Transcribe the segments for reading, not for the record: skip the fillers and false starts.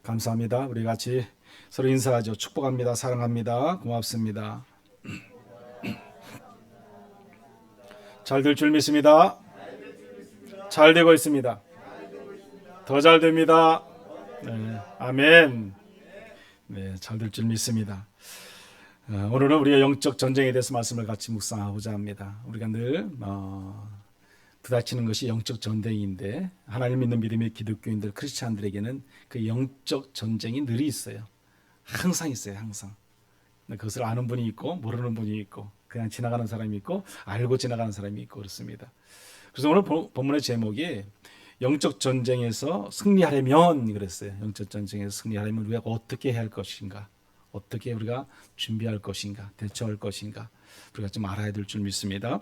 감사합니다. 우리 같이 서로 인사하죠. 축복합니다. 사랑합니다. 고맙습니다. 잘 될 줄 믿습니다. 잘 되고 있습니다. 더 잘 됩니다. 네, 아멘. 네, 잘 될 줄 믿습니다. 오늘은 우리의 영적 전쟁에 대해서 말씀을 같이 묵상하고자 합니다. 우리가 늘 부딪히는 것이 영적 전쟁인데 하나님 믿는 믿음의 기독교인들 크리스찬들에게는 그 영적 전쟁이 늘 있어요. 항상 있어요. 항상. 그것을 아는 분이 있고 모르는 분이 있고 그냥 지나가는 사람이 있고 알고 지나가는 사람이 있고 그렇습니다. 그래서 오늘 본문의 제목이 영적 전쟁에서 승리하려면 그랬어요. 영적 전쟁에서 승리하려면 우리가 어떻게 해야 할 것인가, 어떻게 우리가 준비할 것인가, 대처할 것인가 우리가 좀 알아야 될 줄 믿습니다.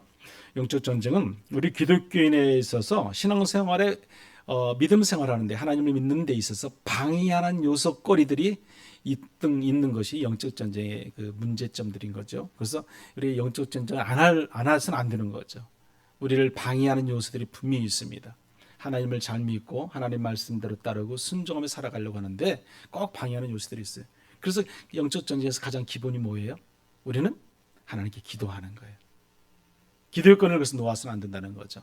영적 전쟁은 우리 기독교인에 있어서 신앙생활에 믿음 생활하는데 하나님을 믿는 데 있어서 방해하는 요소거리들이 있는 것이 영적 전쟁의 그 문제점들인 거죠. 그래서 우리 영적 전쟁을 안 해서는 안 되는 거죠. 우리를 방해하는 요소들이 분명히 있습니다. 하나님을 잘 믿고 하나님 말씀대로 따르고 순종하며 살아가려고 하는데 꼭 방해하는 요소들이 있어요. 그래서 영적 전쟁에서 가장 기본이 뭐예요? 우리는 하나님께 기도하는 거예요. 기도의 끈을 그래서 놓아서는 안 된다는 거죠.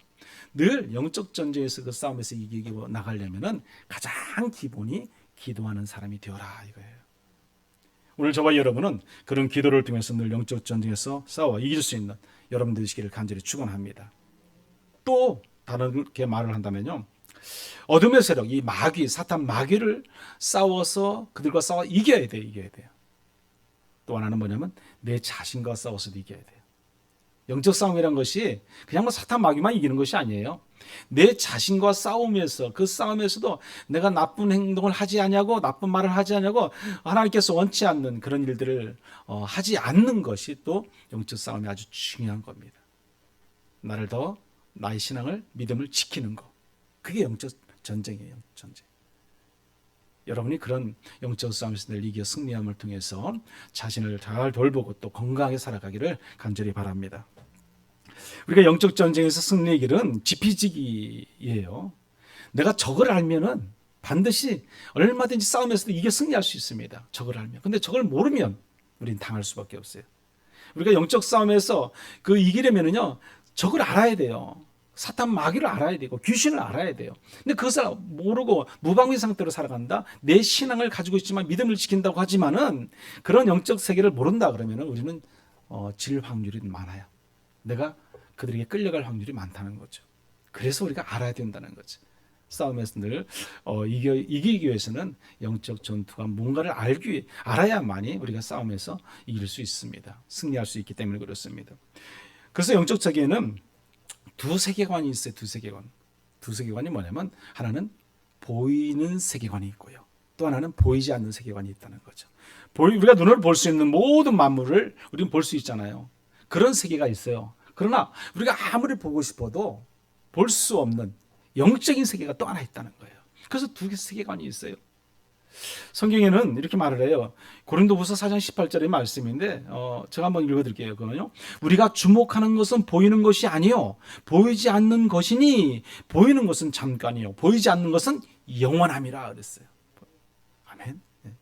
늘 영적 전쟁에서 그 싸움에서 이기고 나가려면은 가장 기본이 기도하는 사람이 되어라 이거예요. 오늘 저와 여러분은 그런 기도를 통해서 늘 영적 전쟁에서 싸워 이길 수 있는 여러분들 되시기를 간절히 축원합니다. 또 다르게 말을 한다면요, 어둠의 세력, 이 마귀, 사탄 마귀를 그들과 싸워 이겨야 돼요. 또 하나는 뭐냐면 내 자신과 싸워서도 이겨야 돼요. 영적 싸움이란 것이 그냥 사탄 마귀만 이기는 것이 아니에요. 내 자신과 싸우면서 그 싸움에서도 내가 나쁜 행동을 하지 않냐고, 나쁜 말을 하지 않냐고 하나님께서 원치 않는 그런 일들을 하지 않는 것이 또 영적 싸움이 아주 중요한 겁니다. 나의 신앙을, 믿음을 지키는 것, 그게 영적 전쟁이에요. 전쟁. 여러분이 그런 영적 싸움에서 늘 이겨 승리함을 통해서 자신을 잘 돌보고 또 건강하게 살아가기를 간절히 바랍니다. 우리가 영적 전쟁에서 승리의 길은 지피지기예요. 내가 적을 알면은 반드시 얼마든지 싸움에서도 이겨 승리할 수 있습니다. 적을 알면. 근데 적을 모르면 우리는 당할 수밖에 없어요. 우리가 영적 싸움에서 그 이기려면은요, 적을 알아야 돼요. 사탄 마귀를 알아야 되고 귀신을 알아야 돼요. 근데 그것을 모르고 무방비 상태로 살아간다. 내 신앙을 가지고 있지만 믿음을 지킨다고 하지만은 그런 영적 세계를 모른다 그러면은 우리는 질 확률이 많아요. 내가 그들에게 끌려갈 확률이 많다는 거죠. 그래서 우리가 알아야 된다는 거죠. 싸움에서 늘 이기기 위해서는 영적 전투가 뭔가를 알아야만이 우리가 싸움에서 이길 수 있습니다. 승리할 수 있기 때문에 그렇습니다. 그래서 영적 세계에는 두 세계관이 있어요. 두 세계관이 뭐냐면 하나는 보이는 세계관이 있고요. 또 하나는 보이지 않는 세계관이 있다는 거죠. 우리가 눈으로 볼 수 있는 모든 만물을 우리는 볼 수 있잖아요. 그런 세계가 있어요. 그러나 우리가 아무리 보고 싶어도 볼 수 없는 영적인 세계가 또 하나 있다는 거예요. 그래서 두 개의 세계관이 있어요. 성경에는 이렇게 말을 해요. 고린도후서 4장 18절의 말씀인데 제가 한번 읽어드릴게요. 그거는요, 우리가 주목하는 것은 보이는 것이 아니요 보이지 않는 것이니 보이는 것은 잠깐이요 보이지 않는 것은 영원함이라 그랬어요. 아멘. 네.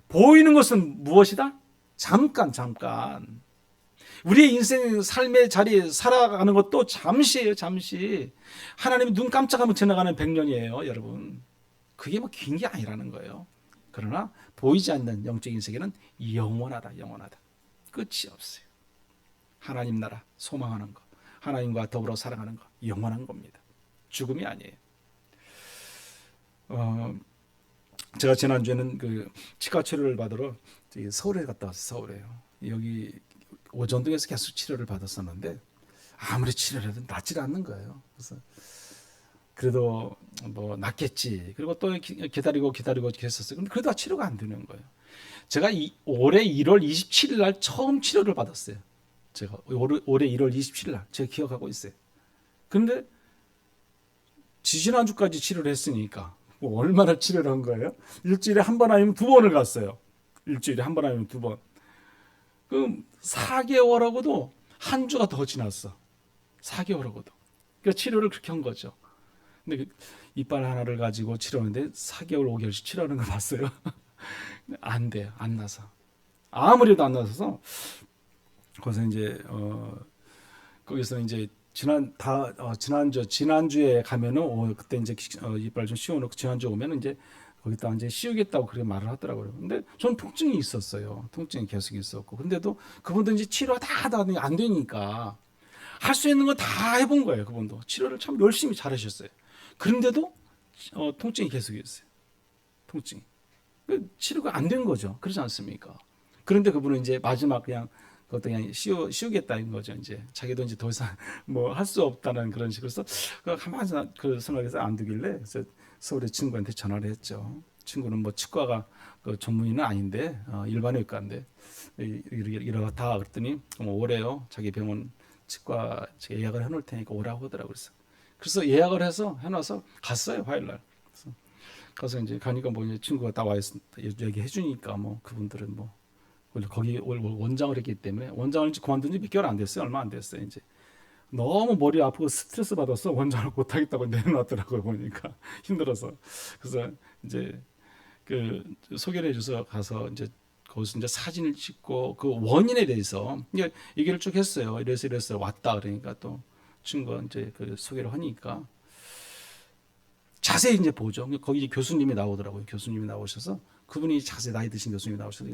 보이는 것은 무엇이다? 잠깐. 우리의 인생 삶의 자리에 살아가는 것도 잠시예요. 잠시. 하나님이 눈 깜짝하면 지나가는 100년이에요. 여러분, 그게 긴 게 아니라는 거예요. 그러나 보이지 않는 영적인 세계는 영원하다. 끝이 없어요. 하나님 나라 소망하는 것, 하나님과 더불어 살아가는 것, 영원한 겁니다. 죽음이 아니에요. 제가 지난주에는 그 치과 치료를 받으러 서울에 갔다 왔어요. 서울에요. 여기 오전동에서 계속 치료를 받았었는데 아무리 치료를 해도 낫지 않는 거예요. 그래서 그래도 낫겠지. 그리고 또 기다리고 했었어요. 근데 그래도 치료가 안 되는 거예요. 제가 올해 1월 27일 날 처음 치료를 받았어요. 제가 올해 1월 27일 날 제가 기억하고 있어요. 그런데 지지난주까지 치료를 했으니까 얼마나 치료를 한 거예요? 일주일에 한 번 아니면 두 번을 갔어요. 일주일에 한 번 아니면 두 번. 그럼 4개월하고도 한 주가 더 지났어. 4개월하고도. 그러니까 치료를 그렇게 한 거죠. 근데 이빨 하나를 가지고 치료하는데 4개월 5개월씩 치료하는 거 봤어요. 안 돼요. 안 나서. 아무리 해도 안 나서서 거기서 이제 거기서 이제 지난주에 가면은 그때 이제 이빨 좀 씌워놓고 지난주 오면은 이제 거기다 이제 씌우겠다고 그렇게 말을 하더라고요. 근데 전 통증이 있었어요. 통증이 계속 있었고. 근데도 그분도 이제 치료 다 하다가 안 되니까 할 수 있는 거 다 해본 거예요. 그분도 치료를 참 열심히 잘하셨어요. 그런데도 통증이 계속 있어요. 통증이. 치료가 안 된 거죠. 그렇지 않습니까? 그런데 그분은 이제 마지막 그냥 그것도 그냥 씌우겠다는 거죠. 이제 자기도 이제 더 이상 뭐 할 수 없다는 그런 식으로 해서 가만히 그 생각해서 안 두길래 그래서 서울의 친구한테 전화를 했죠. 친구는 뭐 치과가 그 전문의는 아닌데 일반외과인데 이러다 그랬더니 뭐 오래요. 자기 병원 치과 예약을 해놓을 테니까 오라고 하더라고요. 그래서 예약을 해서 해놔서 갔어요. 화요일날. 가서 이제 가니까 뭐 이제 친구가 다 와 있어 얘기해 주니까 뭐 그분들은 뭐 거기 원장을 했기 때문에 원장을 이제 그만둔 지 몇 개월 안 됐어요. 얼마 안 됐어요. 이제 너무 머리 아프고 스트레스 받아서 원장을 못 하겠다고 내려놨더라고요. 보니까 힘들어서. 그래서 이제 그 소개를 해줘서 가서 이제 거기서 이제 사진을 찍고 그 원인에 대해서 이제 얘기를 쭉 했어요. 이래서 왔다 그러니까 또 친구가 이제 그 소개를 하니까 자세히 이제 보죠. 거기 교수님이 나오더라고요. 교수님이 나오셔서 그분이 자세히 나이 드신 교수님이 나오셔서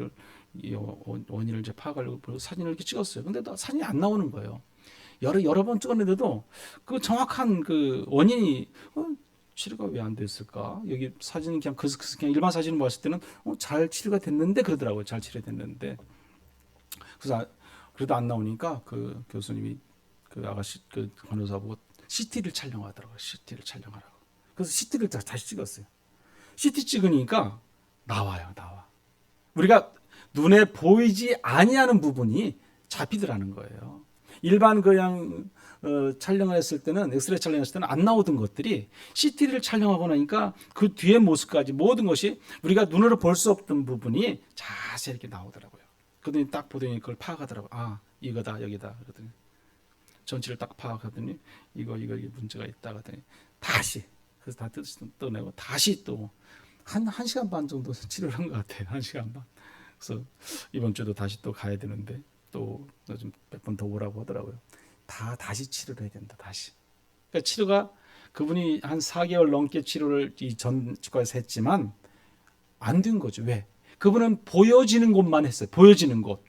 이 원인을 이제 파악하려고 사진을 이렇게 찍었어요. 근데 사진이 안 나오는 거예요. 여러 번 찍었는데도 그 정확한 그 원인이 치료가 왜 안 됐을까? 여기 사진은 그냥 일반 사진을 봤을 때는 잘 치료가 됐는데 그러더라고요. 잘 치료됐는데 그래서 그래도 안 나오니까 그 교수님이 그 아가씨 그 간호사 보고 CT를 촬영하더라고요. CT를 촬영하라고. 그래서 CT를 다시 찍었어요. CT 찍으니까 나와. 우리가 눈에 보이지 아니하는 부분이 잡히더라는 거예요. 일반 그냥 촬영을 했을 때는 엑스레이 촬영했을 때는 안 나오던 것들이 CT를 촬영하고 나니까 그 뒤의 모습까지 모든 것이 우리가 눈으로 볼 수 없던 부분이 자세히 이렇게 나오더라고요. 그러더니 딱 보더니 그걸 파악하더라고요. 아 이거다 여기다 그러더니 전체를 딱 파악하더니 이거 문제가 있다 그러더니 다시 그래서 다 떠내고 다시 또 한 시간 반 정도 치료를 한 것 같아요. 1시간 반. 그래서 이번 주도 다시 또 가야 되는데 또 좀 몇 번 더 오라고 하더라고요. 다시 치료를 해야 된다. 다시. 그러니까 치료가 그분이 한 4개월 넘게 치료를 이 전 치과에서 했지만 안 된 거죠. 왜? 그분은 보여지는 곳만 했어요. 보여지는 곳.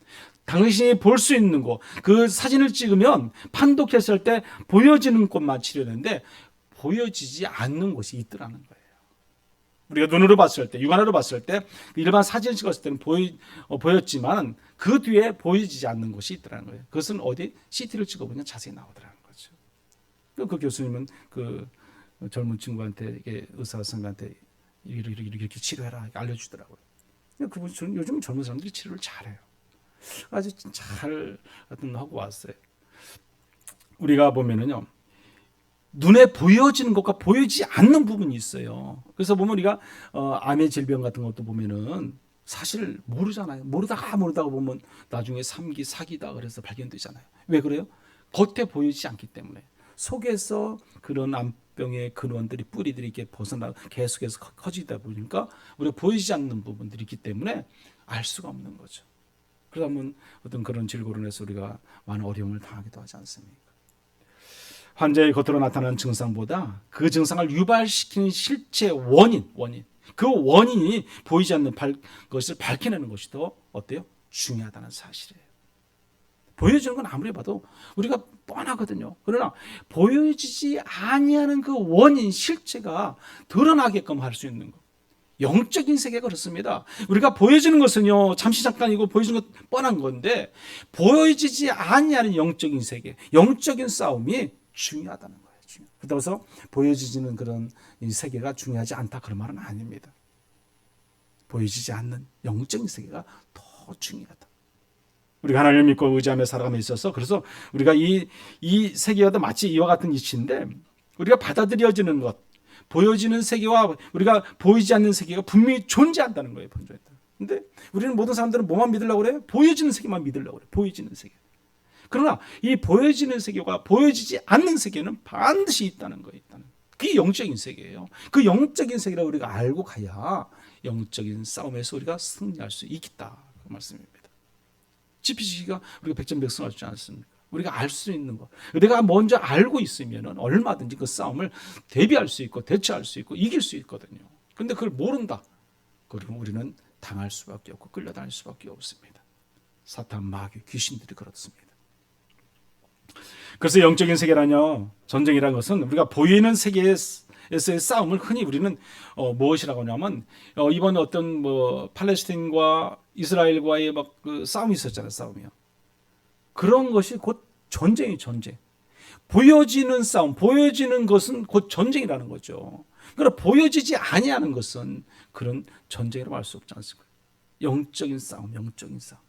당신이 볼 수 있는 곳. 그 사진을 찍으면 판독했을 때 보여지는 곳만 치료했는데 보여지지 않는 곳이 있더라는 거예요. 우리가 눈으로 봤을 때, 육안으로 봤을 때 일반 사진을 찍었을 때는 보였지만 그 뒤에 보이지 않는 곳이 있더라는 거예요. 그것은 어디 CT를 찍어보면 자세히 나오더라는 거죠. 그 교수님은 그 젊은 친구한테 의사 선생님한테 이렇게 치료해라 이렇게 알려주더라고요. 그분 요즘 젊은 사람들이 치료를 잘해요. 아주 잘 하고 왔어요. 우리가 보면은요. 눈에 보여지는 것과 보이지 않는 부분이 있어요. 그래서 보면 우리가 암의 질병 같은 것도 보면은 사실 모르잖아요. 모르다가 보면 나중에 3기, 4기다 그래서 발견되잖아요. 왜 그래요? 겉에 보이지 않기 때문에. 속에서 그런 암병의 근원들이 뿌리들이 이렇게 벗어나 계속해서 커지다 보니까 우리가 보이지 않는 부분들이 있기 때문에 알 수가 없는 거죠. 그러다 보면 어떤 그런 질고로 인해서 우리가 많은 어려움을 당하기도 하지 않습니까? 환자의 겉으로 나타나는 증상보다 그 증상을 유발시키는 실체 원인 그 원인이 보이지 않는 것을 밝혀내는 것이 더 어때요? 중요하다는 사실이에요. 보여지는 건 아무리 봐도 우리가 뻔하거든요. 그러나 보여지지 아니하는 그 원인 실체가 드러나게끔 할 수 있는 것. 영적인 세계가 그렇습니다. 우리가 보여지는 것은요 잠시 잠깐이고 보여지는 것 뻔한 건데 보여지지 아니하는 영적인 세계, 영적인 싸움이 중요하다는 거예요. 그래서 보여지지는 그런 이 세계가 중요하지 않다 그런 말은 아닙니다. 보여지지 않는 영적인 세계가 더 중요하다. 우리가 하나님을 믿고 의지하며 살아감에 있어서 그래서 우리가 이 세계와도 마치 이와 같은 이치인데 우리가 받아들여지는 것, 보여지는 세계와 우리가 보이지 않는 세계가 분명히 존재한다는 거예요. 그런데 우리는 모든 사람들은 뭐만 믿으려고 그래요? 보여지는 세계만 믿으려고 그래요. 보여지는 세계. 그러나 이 보여지는 세계와 보여지지 않는 세계는 반드시 있다는 거예요. 그게 영적인 세계예요. 그 영적인 세계라고 우리가 알고 가야 영적인 싸움에서 우리가 승리할 수 있겠다, 그 말씀입니다. 지피지기가 우리가 백전백승할 수 있지 않습니까? 우리가 알 수 있는 것, 내가 먼저 알고 있으면 얼마든지 그 싸움을 대비할 수 있고 대처할 수 있고 이길 수 있거든요. 그런데 그걸 모른다, 그러면 우리는 당할 수밖에 없고 끌려다닐 수밖에 없습니다. 사탄, 마귀, 귀신들이 그렇습니다. 그래서 영적인 세계라뇨, 전쟁이라는 것은 우리가 보이는 세계에서의 싸움을 흔히 우리는 무엇이라고 하냐면 이번 어떤 팔레스타인과 이스라엘과의 막 그 싸움이 있었잖아요. 싸움이요. 그런 것이 곧 전쟁이 전쟁. 보여지는 싸움, 보여지는 것은 곧 전쟁이라는 거죠. 그러나 보여지지 아니하는 것은 그런 전쟁이라고 할 수 없지 않습니까? 영적인 싸움, 영적인 싸움.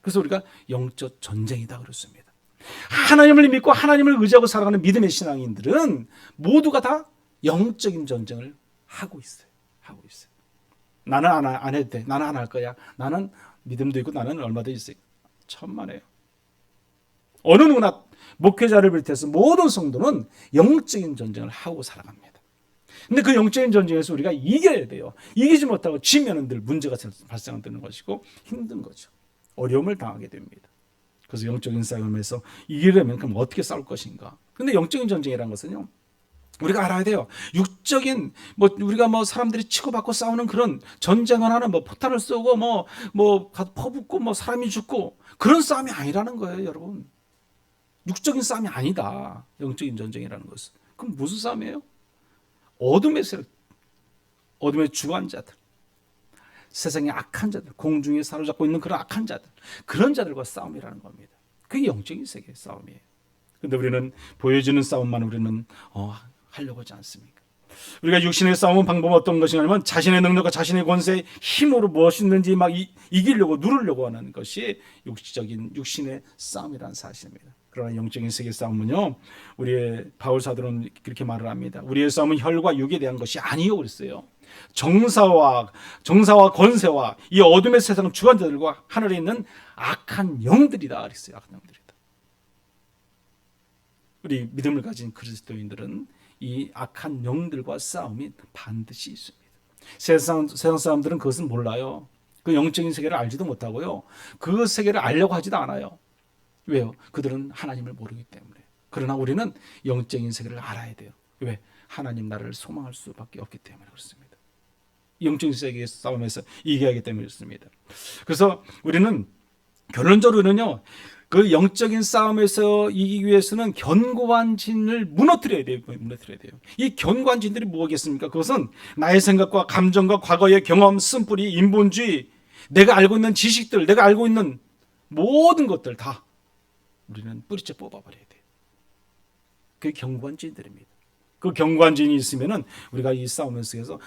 그래서 우리가 영적 전쟁이다 그랬습니다. 하나님을 믿고 하나님을 의지하고 살아가는 믿음의 신앙인들은 모두가 다 영적인 전쟁을 하고 있어요. 하고 있어요. 나는 안 해도 돼. 나는 안 할 거야. 나는 믿음도 있고 나는 얼마든지 있어요. 천만에요. 어느 누구나 목회자를 비롯해서 모든 성도는 영적인 전쟁을 하고 살아갑니다. 근데 그 영적인 전쟁에서 우리가 이겨야 돼요. 이기지 못하고 지면은 늘 문제가 발생되는 것이고 힘든 거죠. 어려움을 당하게 됩니다. 그래서 영적인 싸움에서 이기려면 그럼 어떻게 싸울 것인가? 근데 영적인 전쟁이라는 것은요, 우리가 알아야 돼요. 육적인 우리가 사람들이 치고받고 싸우는 그런 전쟁을 하는 포탄을 쏘고 퍼붓고 사람이 죽고 그런 싸움이 아니라는 거예요, 여러분. 육적인 싸움이 아니다. 영적인 전쟁이라는 것은. 그럼 무슨 싸움이에요? 어둠의 세력, 어둠의 주관 자들, 세상의 악한 자들, 공중에 사로잡고 있는 그런 악한 자들, 그런 자들과 싸움이라는 겁니다. 그게 영적인 세계의 싸움이에요. 그런데 우리는 보여지는 싸움만 우리는 하려고 하지 않습니까? 우리가 육신의 싸움은 방법은 어떤 것이냐면 자신의 능력과 자신의 권세의 힘으로 무엇이든지 막 이기려고 누르려고 하는 것이 육신의 싸움이라는 사실입니다. 그러나 영적인 세계 싸움은요, 우리의 바울 사도는 그렇게 말을 합니다. 우리의 싸움은 혈과 육에 대한 것이 아니요 그랬어요. 정사와 권세와 이 어둠의 세상 주관자들과 하늘에 있는 악한 영들이다 그랬어요. 악한 영들이다. 우리 믿음을 가진 그리스도인들은 이 악한 영들과 싸움이 반드시 있습니다. 세상 사람들은 그것은 몰라요. 그 영적인 세계를 알지도 못하고요. 그 세계를 알려고 하지도 않아요. 왜요? 그들은 하나님을 모르기 때문에. 그러나 우리는 영적인 세계를 알아야 돼요. 왜? 하나님 나라를 소망할 수밖에 없기 때문에 그렇습니다. 영적인 세계의 싸움에서 이겨야 하기 때문에 그렇습니다. 그래서 우리는 결론적으로는요, 그 영적인 싸움에서 이기기 위해서는 견고한 진을 무너뜨려야 돼요. 무너뜨려야 돼요. 이 견고한 진들이 뭐겠습니까? 그것은 나의 생각과 감정과 과거의 경험, 쓴뿌리, 인본주의, 내가 알고 있는 지식들, 내가 알고 있는 모든 것들 다 우리는 뿌리째 뽑아버려야 돼요. 그게 견고한 진들입니다. 그 견고한 진이 있으면은 우리가 이 싸움 속에서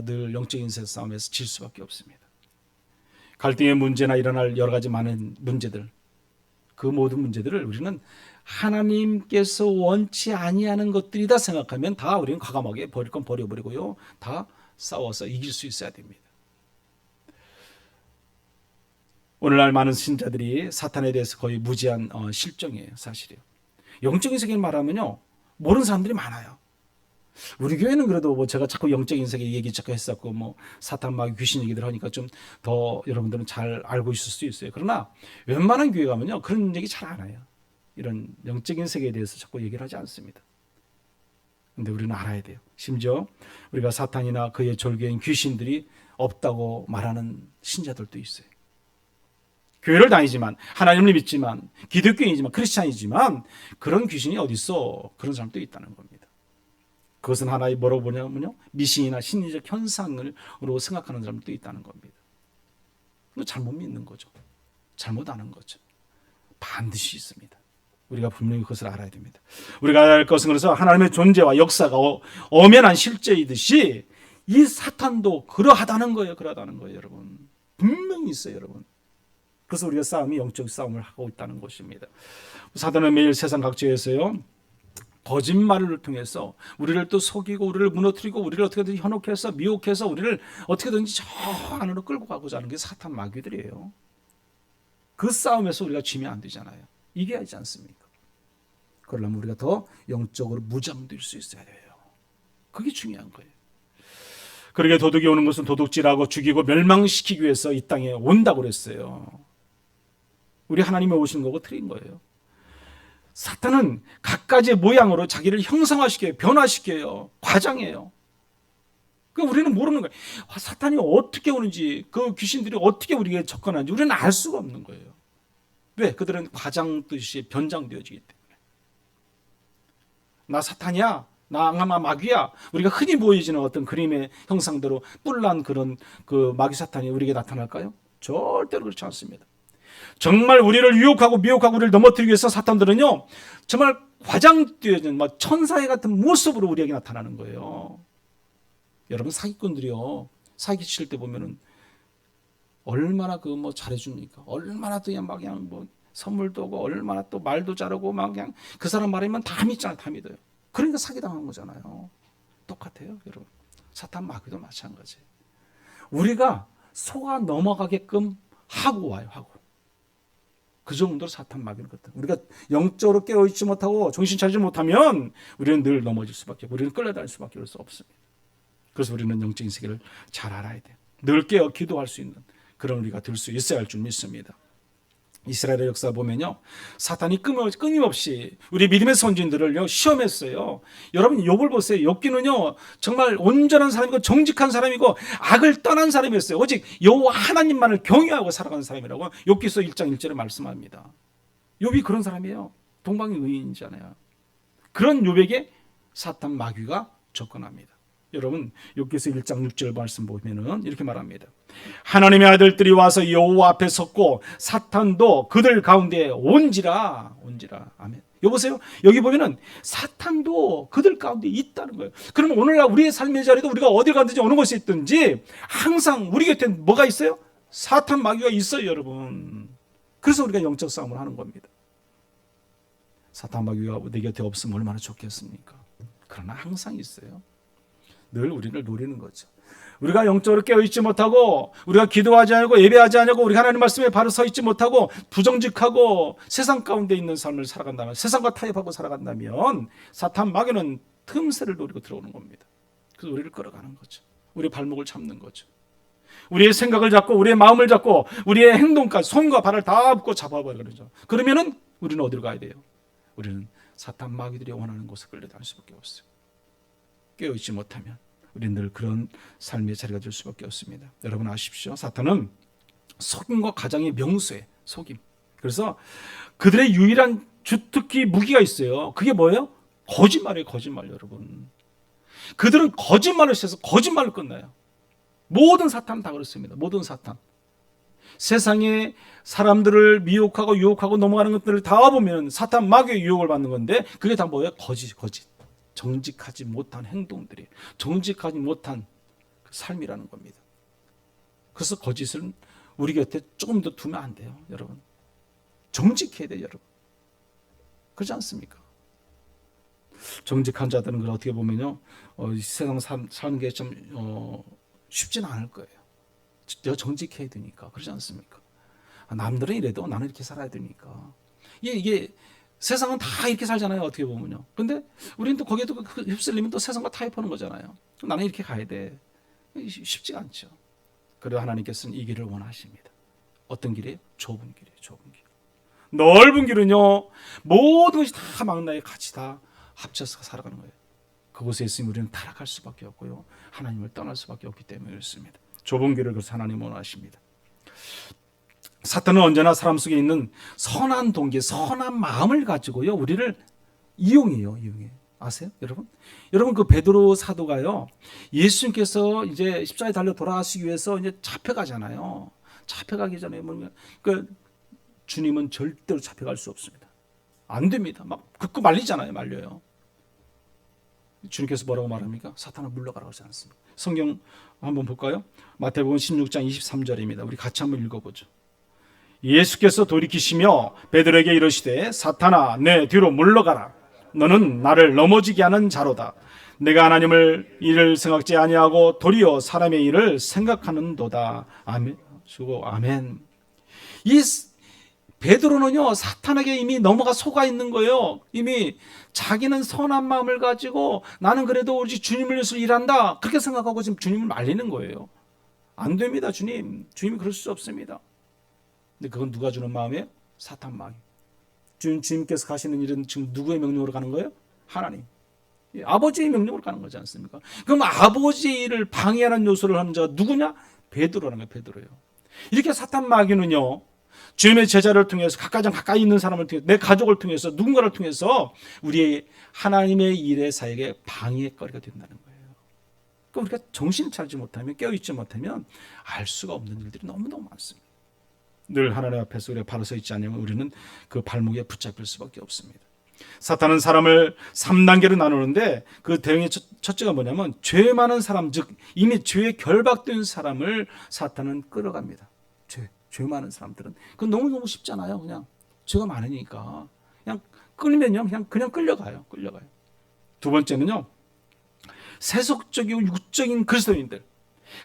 늘 영적인 싸움에서 질 수밖에 없습니다. 갈등의 문제나 일어날 여러 가지 많은 문제들, 그 모든 문제들을 우리는 하나님께서 원치 아니하는 것들이다 생각하면 다 우리는 과감하게 버릴 건 버려버리고요, 다 싸워서 이길 수 있어야 됩니다. 오늘날 많은 신자들이 사탄에 대해서 거의 무지한 실정이에요. 사실이에요. 영적인 세계를 말하면요, 모르는 사람들이 많아요. 우리 교회는 그래도 제가 자꾸 영적인 세계 얘기 자꾸 했었고 사탄 마귀 귀신 얘기들 하니까 좀 더 여러분들은 잘 알고 있을 수 있어요. 그러나 웬만한 교회 가면요, 그런 얘기 잘 안 해요. 이런 영적인 세계에 대해서 자꾸 얘기를 하지 않습니다. 근데 우리는 알아야 돼요. 심지어 우리가 사탄이나 그의 졸개인 귀신들이 없다고 말하는 신자들도 있어요. 교회를 다니지만, 하나님을 믿지만, 기독교인이지만, 크리스찬이지만 그런 귀신이 어디 있어? 그런 사람도 있다는 겁니다. 그것은 하나의 뭐라고 보냐면요, 미신이나 심리적 현상으로 생각하는 사람도 있다는 겁니다. 잘못 믿는 거죠. 잘못 아는 거죠. 반드시 있습니다. 우리가 분명히 그것을 알아야 됩니다. 우리가 알아야 할 것은, 그래서 하나님의 존재와 역사가 엄연한 실제이듯이 이 사탄도 그러하다는 거예요. 그러하다는 거예요, 여러분. 분명히 있어요, 여러분. 그래서 우리가 싸움이 영적 싸움을 하고 있다는 것입니다. 사탄은 매일 세상 각지에서요, 거짓말을 통해서 우리를 또 속이고 우리를 무너뜨리고 우리를 어떻게든지 현혹해서 미혹해서 우리를 어떻게든지 저 안으로 끌고 가고자 하는 게 사탄 마귀들이에요. 그 싸움에서 우리가 지면 안 되잖아요. 이겨야지 않습니까? 그러려면 우리가 더 영적으로 무장될 수 있어야 돼요. 그게 중요한 거예요. 그러게 도둑이 오는 것은 도둑질하고 죽이고 멸망시키기 위해서 이 땅에 온다고 그랬어요. 우리 하나님이 오신 거고 틀린 거예요. 사탄은 각가지의 모양으로 자기를 형상화시켜요. 변화시켜요. 과장해요. 우리는 모르는 거예요. 사탄이 어떻게 오는지, 그 귀신들이 어떻게 우리에게 접근하는지 우리는 알 수가 없는 거예요. 왜? 그들은 과장듯이 변장되어지기 때문에. 나 사탄이야, 나 악마 마귀야. 우리가 흔히 보여지는 어떤 그림의 형상대로 뿔난 그런 그 마귀 사탄이 우리에게 나타날까요? 절대로 그렇지 않습니다. 정말 우리를 유혹하고 미혹하고 우리를 넘어뜨리기 위해서 사탄들은요, 정말 과장되어진 막 천사의 같은 모습으로 우리에게 나타나는 거예요. 여러분, 사기꾼들이요, 사기 칠 때 보면은 얼마나 잘해줍니까? 얼마나 또 그냥 선물도 오고, 얼마나 또 말도 잘하고, 막 그냥 그 사람 말하면 다 믿잖아요. 다 믿어요. 그러니까 사기당한 거잖아요. 똑같아요, 여러분. 사탄 마귀도 마찬가지예요. 우리가 속아 넘어가게끔 하고 와요, 하고. 그 정도로 사탄 마귀는 거다. 우리가 영적으로 깨어있지 못하고 정신 차리지 못하면 우리는 늘 넘어질 수밖에, 우리는 끌려다닐 수밖에 없습니다. 그래서 우리는 영적인 세계를 잘 알아야 돼요. 늘 깨어 기도할 수 있는 그런 우리가 될 수 있어야 할 줄 믿습니다. 이스라엘의 역사 보면요, 사탄이 끊임없이 우리 믿음의 선진들을 시험했어요. 여러분, 욥을 보세요. 욥기는요, 정말 온전한 사람이고 정직한 사람이고 악을 떠난 사람이었어요. 오직 여호와 하나님만을 경외하고 살아가는 사람이라고 욥기서 1장 1절에 말씀합니다. 욥이 그런 사람이에요. 동방의 의인이잖아요. 그런 욥에게 사탄 마귀가 접근합니다. 여러분, 욥기서 1장 6절 말씀 보면은 이렇게 말합니다. 하나님의 아들들이 와서 여호와 앞에 섰고 사탄도 그들 가운데 온지라. 아멘. 여보세요, 여기 보면은 사탄도 그들 가운데 있다는 거예요. 그러면 오늘날 우리의 삶의 자리도 우리가 어딜 가든지 어느 곳에 있든지 항상 우리 곁에 뭐가 있어요? 사탄 마귀가 있어요, 여러분. 그래서 우리가 영적 싸움을 하는 겁니다. 사탄 마귀가 내 곁에 없으면 얼마나 좋겠습니까? 그러나 항상 있어요. 늘 우리를 노리는 거죠. 우리가 영적으로 깨어있지 못하고, 우리가 기도하지 않고 예배하지 않고, 우리가 하나님 말씀에 바로 서 있지 못하고 부정직하고 세상 가운데 있는 삶을 살아간다면, 세상과 타협하고 살아간다면 사탄 마귀는 틈새를 노리고 들어오는 겁니다. 그래서 우리를 끌어가는 거죠. 우리의 발목을 잡는 거죠. 우리의 생각을 잡고 우리의 마음을 잡고 우리의 행동까지 손과 발을 다 붙고 잡아버려 그러죠. 그러면은 우리는 어디로 가야 돼요? 우리는 사탄 마귀들이 원하는 곳에 끌려다닐 수밖에 없어요. 깨어있지 못하면 우리는 늘 그런 삶의 자리가 될 수밖에 없습니다. 여러분 아십시오. 사탄은 속임과 가장의 명수예요. 속임. 그래서 그들의 유일한 주특기 무기가 있어요. 그게 뭐예요? 거짓말이에요. 거짓말. 여러분, 그들은 거짓말을 해서 거짓말을 끝나요. 모든 사탄은 다 그렇습니다. 모든 사탄. 세상에 사람들을 미혹하고 유혹하고 넘어가는 것들을 다 보면 사탄 마귀의 유혹을 받는 건데, 그게 다 뭐예요? 거짓. 정직하지 못한 행동들이, 정직하지 못한 삶이라는 겁니다. 그래서 거짓은 우리 곁에 조금 더 두면 안 돼요, 여러분. 정직해야 돼요, 여러분. 그렇지 않습니까? 정직한 자들은 그 어떻게 보면요, 이 세상 사는 게 좀 쉽지는 않을 거예요. 내가 정직해야 되니까. 그렇지 않습니까? 남들은 이래도 나는 이렇게 살아야 되니까. 이게 세상은 다 이렇게 살잖아요, 어떻게 보면요. 근데 우리는 또 거기에도 휩쓸리면 또 세상과 타협하는 거잖아요. 나는 이렇게 가야 돼. 쉽지가 않죠. 그래도 하나님께서는 이 길을 원하십니다. 어떤 길이에요? 좁은 길이에요. 좁은 길. 넓은 길은요, 모든 것이 다 망나에 같이 다 합쳐서 살아가는 거예요. 그곳에 있으면 우리는 타락할 수밖에 없고요, 하나님을 떠날 수밖에 없기 때문에 그렇습니다. 좁은 길을 그래서 하나님 원하십니다. 사탄은 언제나 사람 속에 있는 선한 동기, 선한 마음을 가지고요, 우리를 이용해요. 아세요, 여러분? 여러분, 그 베드로 사도가요, 예수님께서 이제 십자가에 달려 돌아가시기 위해서 이제 잡혀가잖아요. 잡혀가기 전에 그 주님은 절대로 잡혀갈 수 없습니다. 안 됩니다. 막 긋고 말리잖아요. 말려요. 주님께서 뭐라고 말합니까? 사탄아 물러가라고 하지 않습니다. 성경 한번 볼까요? 마태복음 16장 23절입니다. 우리 같이 한번 읽어보죠. 예수께서 돌이키시며 베드로에게 이르시되 사탄아 내 뒤로 물러가라. 너는 나를 넘어지게 하는 자로다. 내가 하나님을 일을 생각지 아니하고 도리어 사람의 일을 생각하는도다. 아멘. 수고 아멘. 이 베드로는요 사탄에게 이미 넘어가 속아 있는 거예요. 이미 자기는 선한 마음을 가지고 나는 그래도 오직 주님을 위해서 일한다 그렇게 생각하고 지금 주님을 말리는 거예요. 안 됩니다. 주님이 그럴 수 없습니다. 근데 그건 누가 주는 마음이에요? 사탄 마음. 주님께서 가시는 일은 지금 누구의 명령으로 가는 거예요? 하나님. 아버지의 명령으로 가는 거지 않습니까? 그럼 아버지를 방해하는 요소를 하는 자가 누구냐? 베드로라는 거예요. 베드로예요. 이렇게 사탄 마귀는요 주님의 제자를 통해서 가장 가까이 있는 사람을 통해서 내 가족을 통해서 누군가를 통해서 우리의 하나님의 일의 사역에 방해거리가 된다는 거예요. 그러니까 우리가 정신 차리지 못하면 깨어있지 못하면 알 수가 없는 일들이 너무너무 많습니다. 늘 하나님 앞에서 우리가 바로 서 있지 않으면 우리는 그 발목에 붙잡힐 수밖에 없습니다. 사탄은 사람을 3단계로 나누는데 그 대응의 첫째가 뭐냐면 죄 많은 사람, 즉 이미 죄에 결박된 사람을 사탄은 끌어갑니다. 죄 많은 사람들은 그건 너무너무 쉽잖아요. 그냥 죄가 많으니까 그냥 끌면요 그냥 끌려가요. 두 번째는요 세속적이고 육적인 그리스도인들,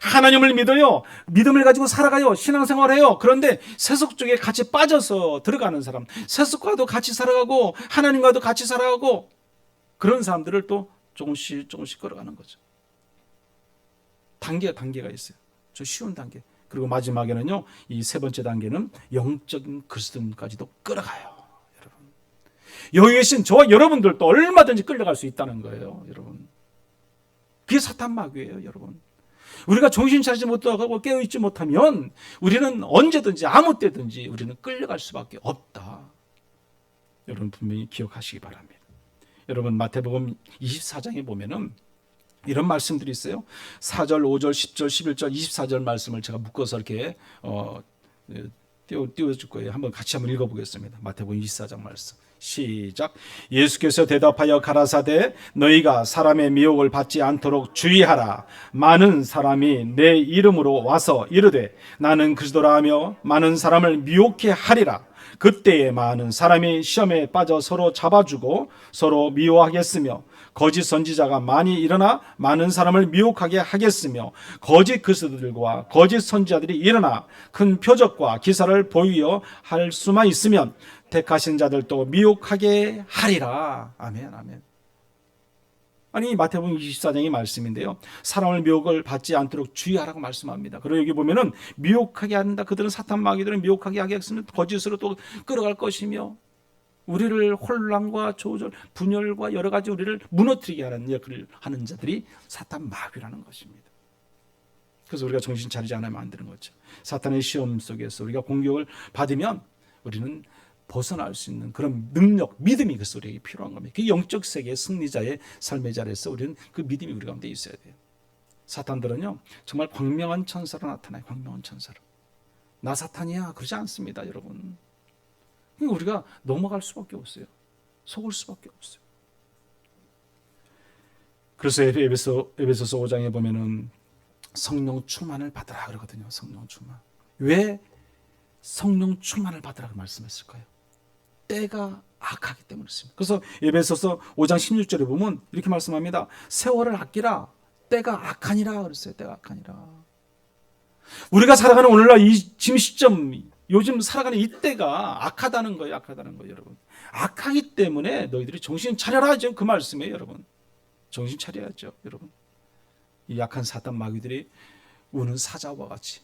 하나님을 믿어요. 믿음을 가지고 살아가요. 신앙생활해요. 그런데 세속 쪽에 같이 빠져서 들어가는 사람, 세속과도 같이 살아가고 하나님과도 같이 살아가고 그런 사람들을 또 조금씩 끌어가는 거죠. 단계가 있어요. 저 쉬운 단계. 그리고 마지막에는요, 이 세 번째 단계는 영적인 그리스도인까지도 끌어가요. 여러분, 여기 계신 저와 여러분들도 얼마든지 끌려갈 수 있다는 거예요. 여러분, 그게 사탄 마귀예요. 여러분, 우리가 정신 차리지 못하고 깨어있지 못하면 우리는 언제든지 아무 때든지 우리는 끌려갈 수밖에 없다. 여러분 분명히 기억하시기 바랍니다. 여러분 마태복음 24장에 보면은 이런 말씀들이 있어요. 4절, 5절, 10절, 11절, 24절 말씀을 제가 묶어서 이렇게 띄워줄 거예요. 한번 읽어보겠습니다. 마태복음 24장 말씀. 시작. 예수께서 대답하여 가라사대 너희가 사람의 미혹을 받지 않도록 주의하라. 많은 사람이 내 이름으로 와서 이르되 나는 그리스도라 하며 많은 사람을 미혹해 하리라. 그때에 많은 사람이 시험에 빠져 서로 잡아주고 서로 미워하겠으며 거짓 선지자가 많이 일어나 많은 사람을 미혹하게 하겠으며 거짓 그리스도들과 거짓 선지자들이 일어나 큰 표적과 기사를 보이어 할 수만 있으면 택하신 자들도 미혹하게 하리라. 아멘, 아멘. 아니 마태복음 24장의 말씀인데요. 사람을 미혹을 받지 않도록 주의하라고 말씀합니다. 그리고 여기 보면은 미혹하게 한다. 그들은 사탄 마귀들은 미혹하게 하겠으면 거짓으로 또 끌어갈 것이며 우리를 혼란과 조절, 분열과 여러 가지 우리를 무너뜨리게 하는 역할을 하는 자들이 사탄 마귀라는 것입니다. 그래서 우리가 정신 차리지 않으면 안 되는 거죠. 사탄의 시험 속에서 우리가 공격을 받으면 우리는 벗어날 수 있는 그런 능력, 믿음이 그 우리에게 필요한 겁니다. 그 영적 세계의 승리자의 삶의 자리에서 우리는 그 믿음이 우리 가운데 있어야 돼요. 사탄들은요 정말 광명한 천사로 나타나요. 광명한 천사로. 나 사탄이야 그러지 않습니다. 여러분, 우리가 넘어갈 수밖에 없어요. 속을 수밖에 없어요. 그래서 에베소서 5장에 보면은 성령 충만을 받으라 그러거든요. 성령 충만. 왜 성령 충만을 받으라고 말씀했을까요? 때가 악하기 때문에 그렇습니다. 그래서 에베소서 5장 16절에 보면 이렇게 말씀합니다. 세월을 아끼라. 때가 악하니라 그랬어요. 때가 악하니라. 우리가 살아가는 오늘날 이 지금 시점, 요즘 살아가는 이때가 악하다는 거예요. 악하다는 거예요, 여러분. 악하기 때문에 너희들이 정신 차려라. 지금 그 말씀이에요, 여러분. 정신 차려야죠, 여러분. 이 약한 사탄 마귀들이 우는 사자와 같이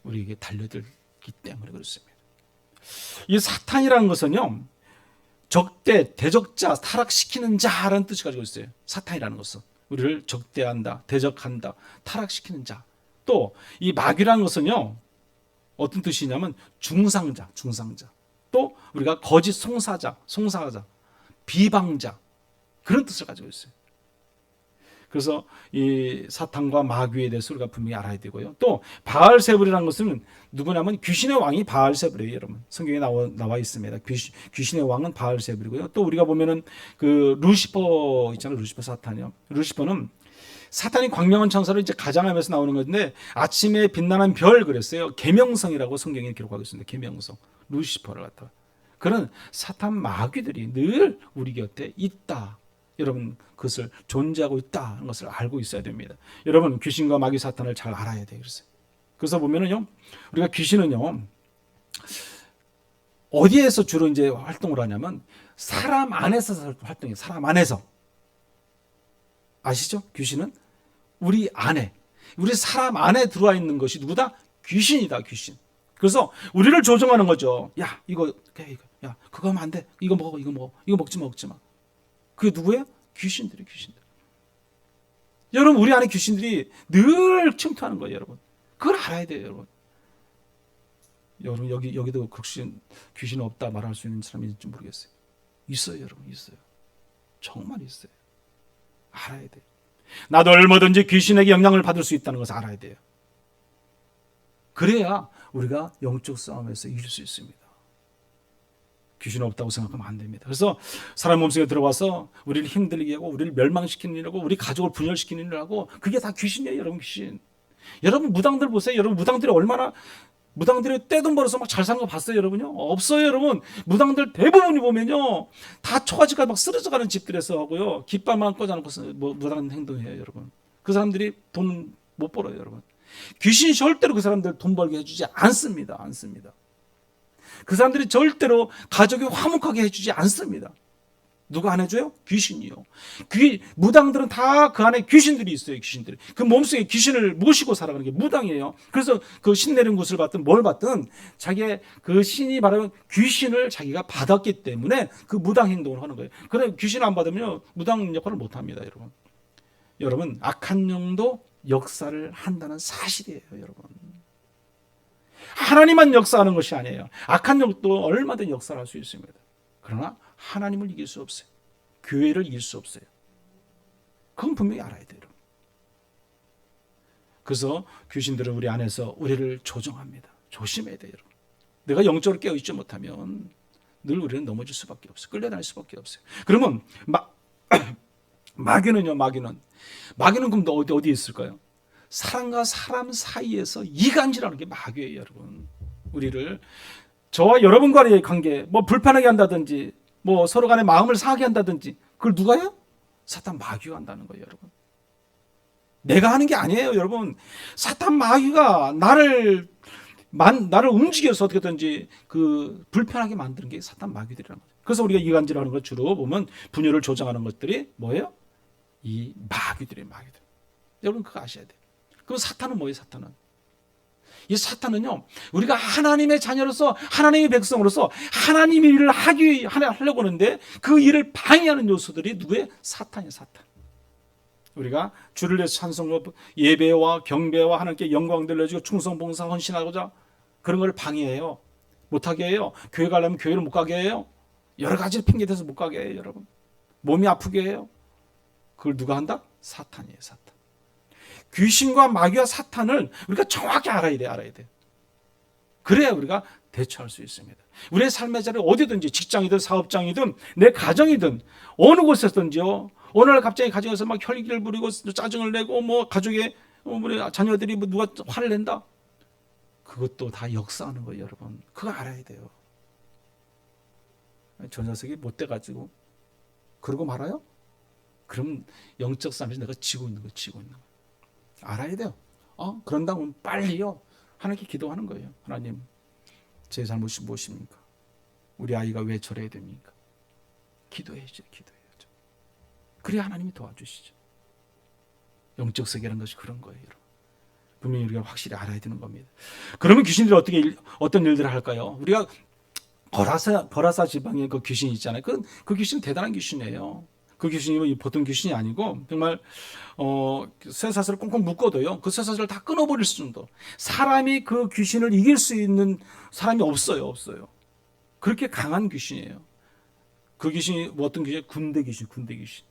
우리에게 달려들기 때문에 그렇습니다. 이 사탄이라는 것은요, 적대, 대적자, 타락시키는 자라는 뜻을 가지고 있어요. 사탄이라는 것은 우리를 적대한다, 대적한다, 타락시키는 자. 또 이 마귀라는 것은요, 어떤 뜻이냐면 중상자. 또 우리가 거짓 송사자, 비방자, 그런 뜻을 가지고 있어요. 그래서 이 사탄과 마귀에 대해서 우리가 분명히 알아야 되고요. 또 바알세불이라는 것은 누구냐면 귀신의 왕이 바알세불이에요, 여러분. 성경에 나와 있습니다. 귀신의 왕은 바알세불이고요. 또 우리가 보면은 그 루시퍼 있잖아요, 루시퍼 사탄이요. 루시퍼는 사탄이 광명한 천사로 이제 가장하면서 나오는 건데 아침에 빛나는 별 그랬어요. 계명성이라고 성경에 기록하고 있습니다. 계명성, 루시퍼를 갖다가 그런 사탄 마귀들이 늘 우리 곁에 있다. 여러분 그것을 존재하고 있다는 것을 알고 있어야 됩니다. 여러분 귀신과 마귀 사탄을 잘 알아야 돼요. 그래서 보면은요 우리가 귀신은요 어디에서 주로 이제 활동을 하냐면 사람 안에서 활동해요. 사람 안에서. 아시죠? 귀신은 우리 안에, 우리 사람 안에 들어와 있는 것이 누구다? 귀신이다, 귀신. 그래서 우리를 조종하는 거죠. 야, 이거, 야, 그거 하면 안 돼. 이거 먹어, 이거 먹어. 이거 먹지 마, 먹지 마. 그게 누구예요? 귀신들이, 귀신들. 여러분, 우리 안에 귀신들이 늘 침투하는 거예요, 여러분. 그걸 알아야 돼요, 여러분. 여러분, 여기도 귀신 없다 말할 수 있는 사람이 있는지 모르겠어요. 있어요, 여러분, 있어요. 정말 있어요. 알아야 돼요. 나도 얼마든지 귀신에게 영향을 받을 수 있다는 것을 알아야 돼요. 그래야 우리가 영적 싸움에서 이길 수 있습니다. 귀신 없다고 생각하면 안 됩니다. 그래서 사람 몸속에 들어와서 우리를 힘들게 하고 우리를 멸망시키는 일하고 우리 가족을 분열시키는 일하고 그게 다 귀신이에요, 여러분. 귀신. 여러분 무당들 보세요. 여러분 무당들이 얼마나 무당들이 떼돈 벌어서 막 잘 사는 거 봤어요, 여러분요? 없어요, 여러분. 무당들 대부분이 보면요, 다 초가지가 막 쓰러져가는 집들에서 하고요, 깃발만 꽂아놓고 뭐 무당 행동해요, 여러분. 그 사람들이 돈 못 벌어요, 여러분. 귀신이 절대로 그 사람들 돈 벌게 해주지 않습니다, 않습니다. 그 사람들이 절대로 가족이 화목하게 해주지 않습니다. 누가 안 해줘요? 귀신이요. 무당들은 다 그 안에 귀신들이 있어요, 귀신들이. 그 몸속에 귀신을 모시고 살아가는 게 무당이에요. 그래서 그 신 내린 곳을 받든 뭘 받든 자기의 그 신이 바라는 귀신을 자기가 받았기 때문에 그 무당 행동을 하는 거예요. 그래, 귀신 안 받으면 무당 역할을 못 합니다, 여러분. 여러분, 악한 영도 역사를 한다는 사실이에요, 여러분. 하나님만 역사하는 것이 아니에요. 악한 영도 얼마든지 역사를 할 수 있습니다. 그러나 하나님을 이길 수 없어요. 교회를 이길 수 없어요. 그건 분명히 알아야 돼요. 그래서 귀신들은 우리 안에서 우리를 조종합니다. 조심해야 돼요. 여러분. 내가 영적으로 깨어있지 못하면 늘 우리는 넘어질 수밖에 없어요. 끌려다닐 수밖에 없어요. 그러면 마귀는요. 마귀는 그럼 어디에 있을까요? 사람과 사람 사이에서 이간질하는 게 마귀예요, 여러분. 우리를 저와 여러분과의 관계 뭐 불편하게 한다든지 뭐 서로 간에 마음을 상하게 한다든지 그걸 누가 해요? 사탄 마귀가 한다는 거예요, 여러분. 내가 하는 게 아니에요, 여러분. 사탄 마귀가 나를 움직여서 어떻게든지 그 불편하게 만드는 게 사탄 마귀들이라는 거죠. 그래서 우리가 이간질하는 걸 주로 보면 분열을 조장하는 것들이 뭐예요? 이 마귀들이에요, 마귀들. 여러분 그거 아셔야 돼요. 그럼 사탄은 뭐예요, 사탄은? 이 사탄은요, 우리가 하나님의 자녀로서 하나님의 백성으로서 하나님의 일을 하려고 하는데 그 일을 방해하는 요소들이 누구예요? 사탄이에요, 사탄. 우리가 주를 위해서 찬송과 예배와 경배와 하나님께 영광 돌려주고 충성 봉사 헌신하고자 그런 걸 방해해요. 못하게 해요. 교회 가려면 교회를 못 가게 해요. 여러 가지 핑계 대서 못 가게 해요, 여러분. 몸이 아프게 해요. 그걸 누가 한다? 사탄이에요, 사탄. 귀신과 마귀와 사탄을 우리가 정확히 알아야 돼. 그래야 우리가 대처할 수 있습니다. 우리의 삶의 자리 어디든지 직장이든 사업장이든 내 가정이든 어느 곳에서든지요. 어느 날 갑자기 가정에서 막 혈기를 부리고 짜증을 내고 뭐 가족의 우리 자녀들이 뭐 누가 화를 낸다. 그것도 다 역사하는 거예요, 여러분. 그거 알아야 돼요. 저 녀석이 못돼가지고 그러고 말아요? 그럼 영적 싸움에서 내가 지고 있는 거예요. 알아야 돼요. 그런다면 빨리요. 하나님께 기도하는 거예요. 하나님, 제 잘못이 무엇입니까? 우리 아이가 왜 저래야 됩니까? 기도해야죠. 그래야 하나님이 도와주시죠. 영적 세계라는 것이 그런 거예요, 여러분. 분명히 우리가 확실히 알아야 되는 겁니다. 그러면 귀신들이 어떤 일들을 할까요? 우리가 버라사 지방에 그 귀신이 있잖아요. 그 귀신은 대단한 귀신이에요. 그 귀신이 보통 귀신이 아니고 정말 쇠사슬을 꽁꽁 묶어도요. 그 쇠사슬을 다 끊어버릴 정도. 사람이 그 귀신을 이길 수 있는 사람이 없어요. 그렇게 강한 귀신이에요. 그 귀신이 어떤 귀신이에요? 군대 귀신.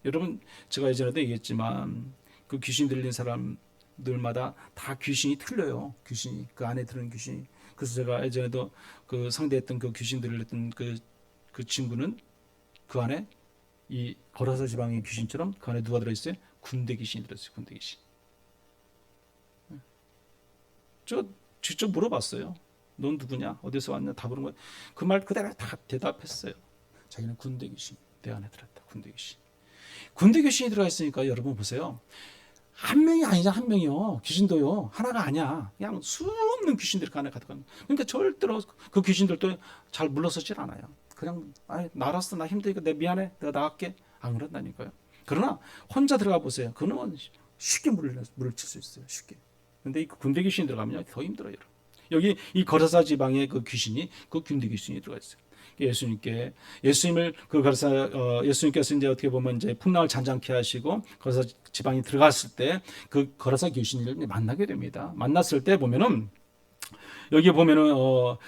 여러분 제가 예전에도 얘기했지만 그 귀신 들린 사람들마다 다 귀신이 틀려요. 귀신이 그 안에 들은 귀신이. 그래서 제가 예전에도 그 상대했던 그 귀신 들렸던 그 친구는 그 안에 이 거라사 지방의 귀신처럼 그 안에 누가 들어있어요? 군대 귀신이 들어있어요. 군대 귀신. 저 직접 물어봤어요. 넌 누구냐? 어디서 왔냐? 다 그런 거예요. 그 말 그대로 다 대답했어요. 자기는 군대 귀신 내 안에 들었다. 군대 귀신. 군대 귀신이 들어가 있으니까 여러분 보세요. 한 명이 아니자, 한 명이요. 귀신도요. 하나가 아니야. 그냥 수없는 귀신들이 그 안에 가득한. 그러니까 절대로 그 귀신들도 잘 물러서질 않아요. 그냥 나 알았어, 나 힘드니까 내 미안해, 내가 나갈게. 안 그런다니까요. 그러나 혼자 들어가 보세요. 그는 쉽게 물리칠 수 있어요. 쉽게. 근데 이 군대 귀신이 들어가면 더 힘들어요. 여기 이 거라사 지방에 그 귀신이 그 군대 귀신이 들어가 있어요. 예수님을 그 거라사 예수님께서 이제 어떻게 보면 이제 풍랑을 잔잔케 하시고 거라사 지방에 들어갔을 때 그 거라사 귀신을 만나게 됩니다. 만났을 때 보면은 여기 보면은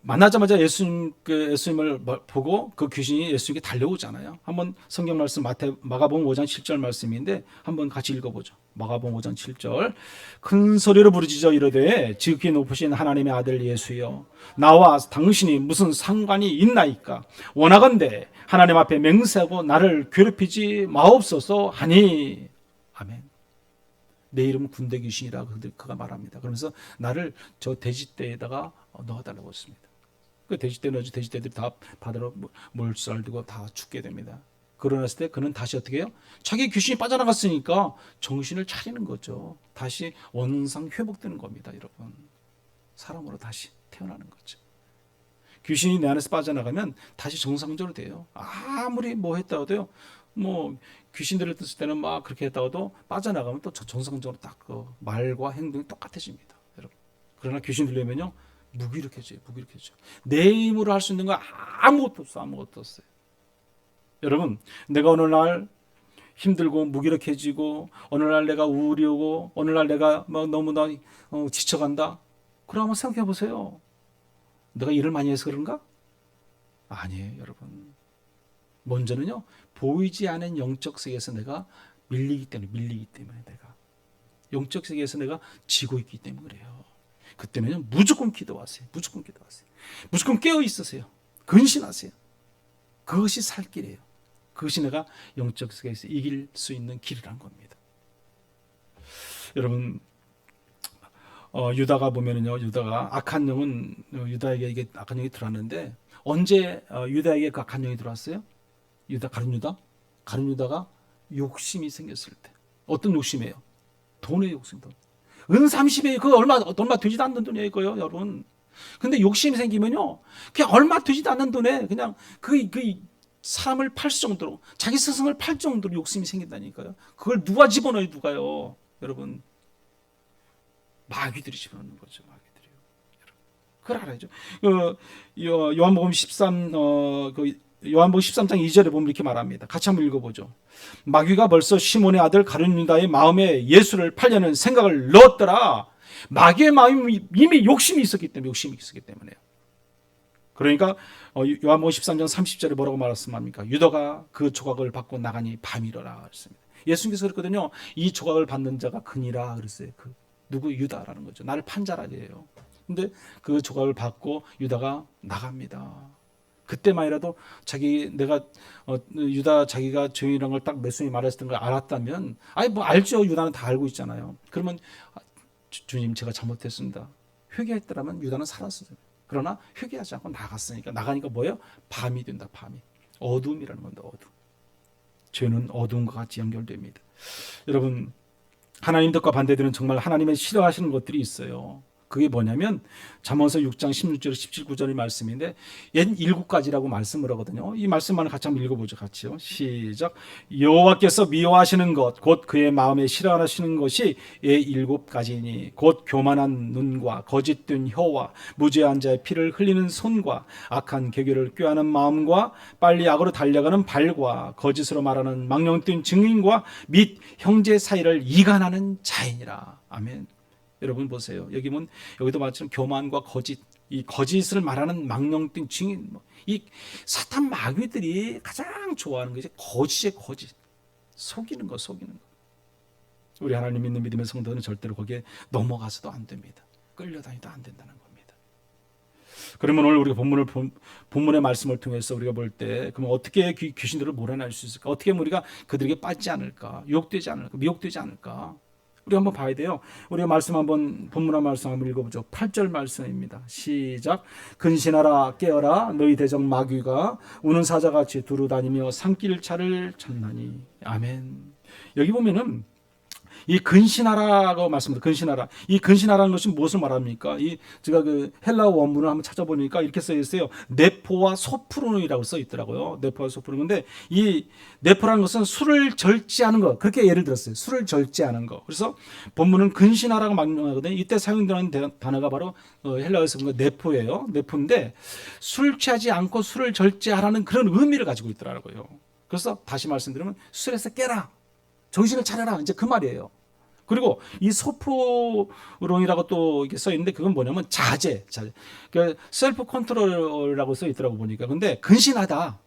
만나자마자 예수님을 보고 그 귀신이 예수님께 달려오잖아요. 한번 성경 말씀 마가복음 5장 7절 말씀인데 한번 같이 읽어보죠. 마가복음 5장 7절. 큰 소리로 부르짖어 이르되 지극히 높으신 하나님의 아들 예수여, 나와 당신이 무슨 상관이 있나이까? 원하건대 하나님 앞에 맹세하고 나를 괴롭히지 마옵소서 하니. 아멘. 내 이름은 군대 귀신이라 그가 말합니다. 그러면서 나를 저 돼지떼에다가 넣어달라고 했습니다. 그 돼지떼 넣어지 돼지떼들이 다 바다로 몰살되고 다 죽게 됩니다. 그러났을 때 그는 다시 어떻게 해요? 자기 귀신이 빠져나갔으니까 정신을 차리는 거죠. 다시 원상 회복되는 겁니다, 여러분. 사람으로 다시 태어나는 거죠. 귀신이 내 안에서 빠져나가면 다시 정상적으로 돼요. 아무리 뭐 했다 해도요. 뭐 귀신들을 떴을 때는 막 그렇게 했다가도 빠져나가면 또 정상적으로 딱 그 말과 행동이 똑같아집니다, 여러분. 그러나 귀신 들려면요 무기력해져요. 내 힘으로 할 수 있는 거 아무것도 없어요. 여러분, 내가 어느 날 힘들고 무기력해지고 어느 날 내가 우울이 오고 어느 날 내가 막 너무나 지쳐간다. 그럼 한번 생각해 보세요. 내가 일을 많이 해서 그런가? 아니에요, 여러분. 먼저는요, 보이지 않은 영적 세계에서 내가 밀리기 때문에 내가 영적 세계에서 내가 지고 있기 때문에 그래요. 그때는요, 무조건 기도하세요. 무조건 깨어 있으세요. 근신하세요. 그것이 살 길이에요. 그것이 내가 영적 세계에서 이길 수 있는 길이란 겁니다. 여러분, 유다가 보면은요, 유다가 악한 영은 유다에게 이게 악한 영이 들어왔는데 언제 유다에게 그 악한 영이 들어왔어요? 가룟 유다가 욕심이 생겼을 때. 어떤 욕심이에요? 돈의 욕심. 은 30에 그 얼마 되지도 않는 돈이에요, 이거요, 여러분. 근데 욕심이 생기면요, 그냥 얼마 되지도 않는 돈에 그냥 그 사람을 팔 정도로, 자기 스승을 팔 정도로 욕심이 생긴다니까요. 그걸 누가 집어넣어요, 누가요, 여러분? 마귀들이 집어넣는 거죠, 마귀들이요. 그걸 알아야죠. 요한복음 13장 2절에 보면 이렇게 말합니다. 같이 한번 읽어보죠. 마귀가 벌써 시몬의 아들 가룟 유다의 마음에 예수를 팔려는 생각을 넣었더라. 마귀의 마음이 이미 욕심이 있었기 때문에요. 그러니까 요한복음 13장 30절에 뭐라고 말씀합니까? 유다가 그 조각을 받고 나가니 밤이더라 그랬습니다. 예수님께서 그랬거든요. 이 조각을 받는 자가 그니라 그랬어요. 누구? 유다라는 거죠. 나를 판 자라예요. 근데 그 조각을 받고 유다가 나갑니다. 그때만이라도 유다 자기가 죄인이라는 걸 딱 예수님이 말했던 걸 알았다면, 뭐 알죠. 유다는 다 알고 있잖아요. 그러면 주님, 제가 잘못했습니다. 회개했더라면 유다는 살았어요. 그러나 회개하지 않고 나가니까 뭐예요? 밤이 된다. 밤이. 어둠이라는 겁니다. 어둠. 죄는 어둠과 같이 연결됩니다. 여러분, 하나님 뜻과 반대되는 정말 하나님의 싫어하시는 것들이 있어요. 그게 뭐냐면 잠언서 6장 16절 17구절의 말씀인데 옛 7가지라고 말씀을 하거든요. 이 말씀만 같이 한번 읽어보죠. 같이요. 시작. 여호와께서 미워하시는 것 곧 그의 마음에 싫어하시는 것이 예 7가지니 곧 교만한 눈과 거짓된 혀와 무죄한 자의 피를 흘리는 손과 악한 계교를 꾀하는 마음과 빨리 악으로 달려가는 발과 거짓으로 말하는 망령된 증인과 및 형제 사이를 이간하는 자이니라. 아멘. 여러분 보세요. 여기도 마찬가지로 교만과 거짓, 이 거짓을 말하는 망령된 증인, 이 사탄 마귀들이 가장 좋아하는 것이 거짓의 거짓, 속이는 거. 우리 하나님 믿는 믿음의 성도는 절대로 거기에 넘어가서도 안 됩니다. 끌려다니도 안 된다는 겁니다. 그러면 오늘 우리가 본문의 말씀을 통해서 우리가 볼 때, 그러면 어떻게 귀신들을 몰아낼 수 있을까? 어떻게 하면 우리가 그들에게 빠지지 않을까? 유혹되지 않을까? 미혹되지 않을까? 우리 한번 봐야 돼요. 우리가 본문의 말씀 한번 읽어보죠. 8절 말씀입니다. 시작. 근신하라 깨어라 너희 대적 마귀가 우는 사자같이 두루 다니며 산길차를 찾나니. 아멘. 여기 보면은 이 근신하라고 말씀드립니다. 근신하라. 이 근신하라는 것이 무엇을 말합니까? 이 제가 그 헬라어 원문을 한번 찾아보니까 이렇게 써 있어요. 네포와 소프론이라고 써 있더라고요. 네포와 소프론. 근데 이 네포라는 것은 술을 절제하는 것. 그렇게 예를 들었어요. 술을 절제하는 것. 그래서 본문은 근신하라고 말하거든요. 이때 사용되는 단어가 바로 헬라어에서 본 네포예요. 네포인데 술 취하지 않고 술을 절제하라는 그런 의미를 가지고 있더라고요. 그래서 다시 말씀드리면 술에서 깨라. 정신을 차려라. 이제 그 말이에요. 그리고 이 소프론이라고 또 이게 써 있는데 그건 뭐냐면 자제. 그러니까 셀프 컨트롤이라고 써 있더라고 보니까. 근데 근신하다.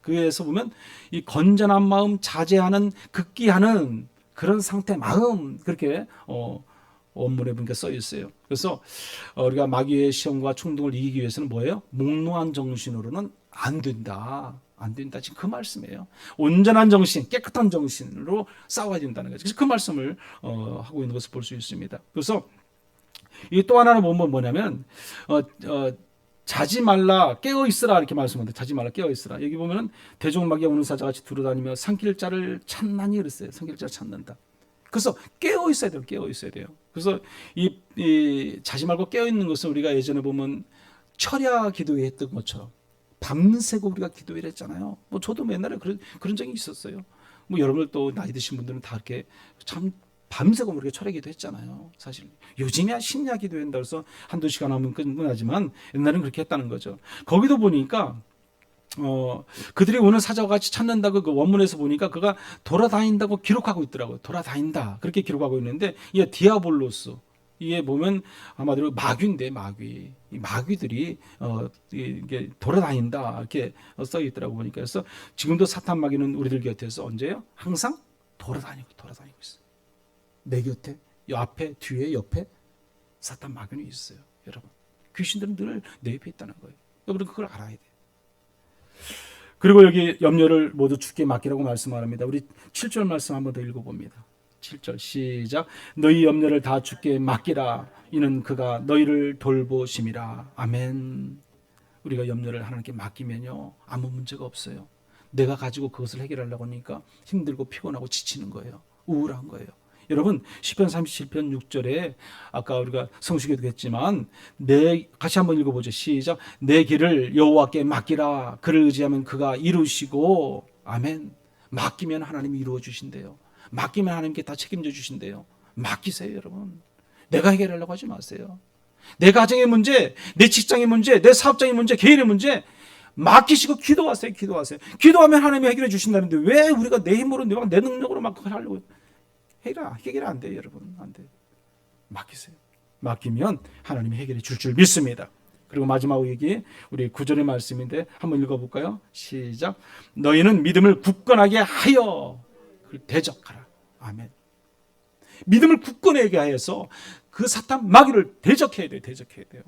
그에서 보면 이 건전한 마음, 자제하는, 극기하는 그런 상태, 마음 그렇게 원문에 보니까 써 있어요. 그래서 우리가 마귀의 시험과 충동을 이기기 위해서는 뭐예요? 몽롱한 정신으로는 안 된다. 지금 그 말씀이에요. 온전한 정신, 깨끗한 정신으로 싸워야 된다는 거죠. 그래서 그 말씀을 하고 있는 것을 볼 수 있습니다. 그래서 이 또 하나는 보면 뭐냐면 자지 말라 깨어 있으라 이렇게 말씀하는데 자지 말라 깨어 있으라. 여기 보면은 대종마귀가 오는 사자같이 두루다니며 삼킬 자를 찾나니 그랬어요. 삼킬 자를 찾는다. 그래서 깨어 있어야 돼요. 그래서 이 자지 말고 깨어 있는 것은 우리가 예전에 보면 철야 기도했던 것처럼 밤새고 우리가 기도를 했잖아요. 뭐 저도 옛날에 그런 적이 있었어요. 뭐 여러분들 또 나이 드신 분들은 다 이렇게 참 밤새고 우리가 철야 기도했잖아요. 사실 요즘이야 심야 기도한다 그래서 한두 시간 하면 끝나지만 옛날에는 그렇게 했다는 거죠. 거기도 보니까 그들이 오는 사자와 같이 찾는다고 그 원문에서 보니까 그가 돌아다닌다고 기록하고 있더라고요. 돌아다닌다 그렇게 기록하고 있는데 이게 디아볼로스 이게 보면 아마도 마귀인데 마귀 이 마귀들이 이게 돌아다닌다 이렇게 써 있더라고 보니까. 그래서 지금도 사탄 마귀는 우리들 곁에서 언제요? 항상 돌아다니고 있어요. 내 곁에, 앞에, 뒤에, 옆에 사탄 마귀는 있어요. 여러분 귀신들은 늘 내 옆에 있다는 거예요. 여러분 그걸 알아야 돼요. 그리고 여기 염려를 모두 주께 맡기라고 말씀합니다. 우리 7절 말씀 한번 더 읽어봅니다. 7절 시작. 너희 염려를 다 주께 맡기라. 이는 그가 너희를 돌보심이라. 아멘. 우리가 염려를 하나님께 맡기면요 아무 문제가 없어요. 내가 가지고 그것을 해결하려고 하니까 힘들고 피곤하고 지치는 거예요. 우울한 거예요. 여러분 시편 37편 6절에 아까 우리가 성수기도 했지만 같이 한번 읽어보죠. 시작. 내 길을 여호와께 맡기라. 그를 의지하면 그가 이루시고. 아멘. 맡기면 하나님이 이루어 주신대요. 맡기면 하나님께 다 책임져 주신대요. 맡기세요 여러분. 내가 해결하려고 하지 마세요. 내 가정의 문제, 내 직장의 문제, 내 사업장의 문제, 개인의 문제 맡기시고 기도하세요. 기도하면 하나님이 해결해 주신다는데 왜 우리가 내 힘으로 내 능력으로 막 그걸 하려고 해결 안 돼요 여러분. 안 돼요. 맡기세요. 맡기면 하나님이 해결해 줄 믿습니다. 그리고 마지막 얘기 우리 9절의 말씀인데 한번 읽어볼까요? 시작. 너희는 믿음을 굳건하게 하여 대적하라. 아멘. 믿음을 굳건하게 하여서 그 사탄 마귀를 대적해야 돼요.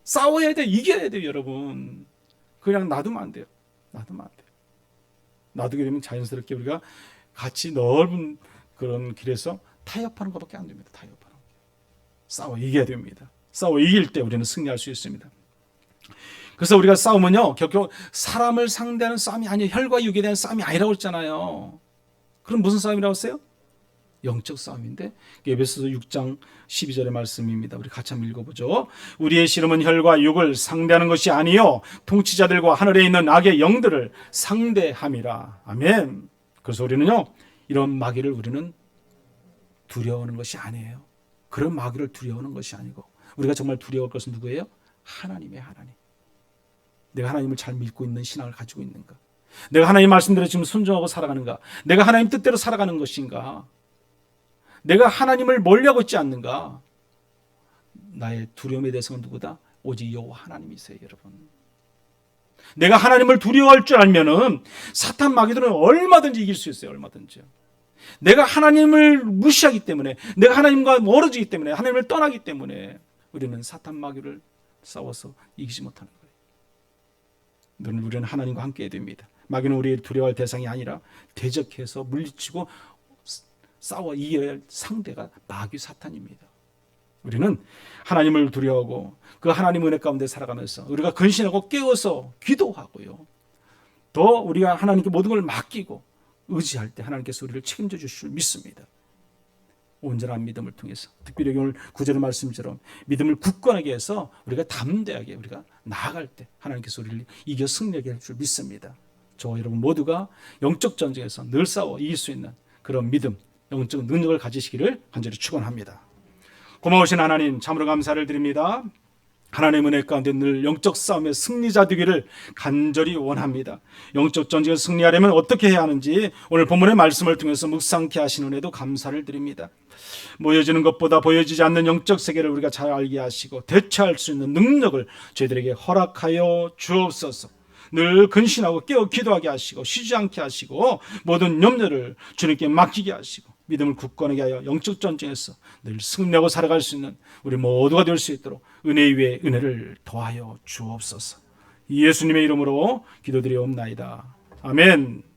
싸워야 돼. 이겨야 돼요 여러분. 그냥 놔두면 안 돼요. 놔두게 되면 자연스럽게 우리가 같이 넓은 그런 길에서 타협하는 것밖에 안 됩니다. 싸워 이겨야 됩니다. 싸워 이길 때 우리는 승리할 수 있습니다. 그래서 우리가 싸우면요 결국 사람을 상대하는 싸움이 아니에요. 혈과 육에 대한 싸움이 아니라고 했잖아요. 그럼 무슨 싸움이라고 했어요? 영적 싸움인데 에베소서 6장 12절의 말씀입니다. 우리 같이 한번 읽어보죠. 우리의 씨름은 혈과 육을 상대하는 것이 아니요 통치자들과 하늘에 있는 악의 영들을 상대함이라. 아멘. 그래서 우리는요 이런 마귀를 우리는 두려워하는 것이 아니에요. 그런 마귀를 두려워하는 것이 아니고 우리가 정말 두려워할 것은 누구예요? 하나님의 하나님. 내가 하나님을 잘 믿고 있는 신앙을 가지고 있는가? 내가 하나님 말씀대로 지금 순종하고 살아가는가? 내가 하나님 뜻대로 살아가는 것인가? 내가 하나님을 멀리하고 있지 않는가? 나의 두려움의 대상은 누구다? 오직 여호와 하나님이세요 여러분. 내가 하나님을 두려워할 줄 알면은 사탄 마귀들은 얼마든지 이길 수 있어요. 얼마든지요. 내가 하나님을 무시하기 때문에 내가 하나님과 멀어지기 때문에 하나님을 떠나기 때문에 우리는 사탄 마귀를 싸워서 이기지 못하는 거예요. 우리는 하나님과 함께 해야 됩니다. 마귀는 우리를 두려워할 대상이 아니라 대적해서 물리치고 싸워 이겨야 할 상대가 마귀 사탄입니다. 우리는 하나님을 두려워하고 그 하나님 은혜 가운데 살아가면서 우리가 근신하고 깨어서 기도하고요. 더 우리가 하나님께 모든 걸 맡기고 의지할 때 하나님께서 우리를 책임져 주실 줄 믿습니다. 온전한 믿음을 통해서 특별히 오늘 구절의 말씀처럼 믿음을 굳건하게 해서 우리가 담대하게 우리가 나아갈 때 하나님께서 우리를 이겨 승리하게 할 줄 믿습니다. 저와 여러분 모두가 영적 전쟁에서 늘 싸워 이길 수 있는 그런 믿음, 영적 능력을 가지시기를 간절히 축원합니다. 고마우신 하나님 참으로 감사를 드립니다. 하나님의 은혜 가운데 늘 영적 싸움의 승리자 되기를 간절히 원합니다. 영적 전쟁에 승리하려면 어떻게 해야 하는지 오늘 본문의 말씀을 통해서 묵상케 하시는 은혜도 감사를 드립니다. 보여지는 것보다 보여지지 않는 영적 세계를 우리가 잘 알게 하시고 대처할 수 있는 능력을 저희들에게 허락하여 주옵소서. 늘 근신하고 깨어 기도하게 하시고 쉬지 않게 하시고 모든 염려를 주님께 맡기게 하시고 믿음을 굳건하게 하여 영적 전쟁에서 늘 승리하고 살아갈 수 있는 우리 모두가 될 수 있도록 은혜 위에 은혜를 더하여 주옵소서. 예수님의 이름으로 기도드리옵나이다. 아멘.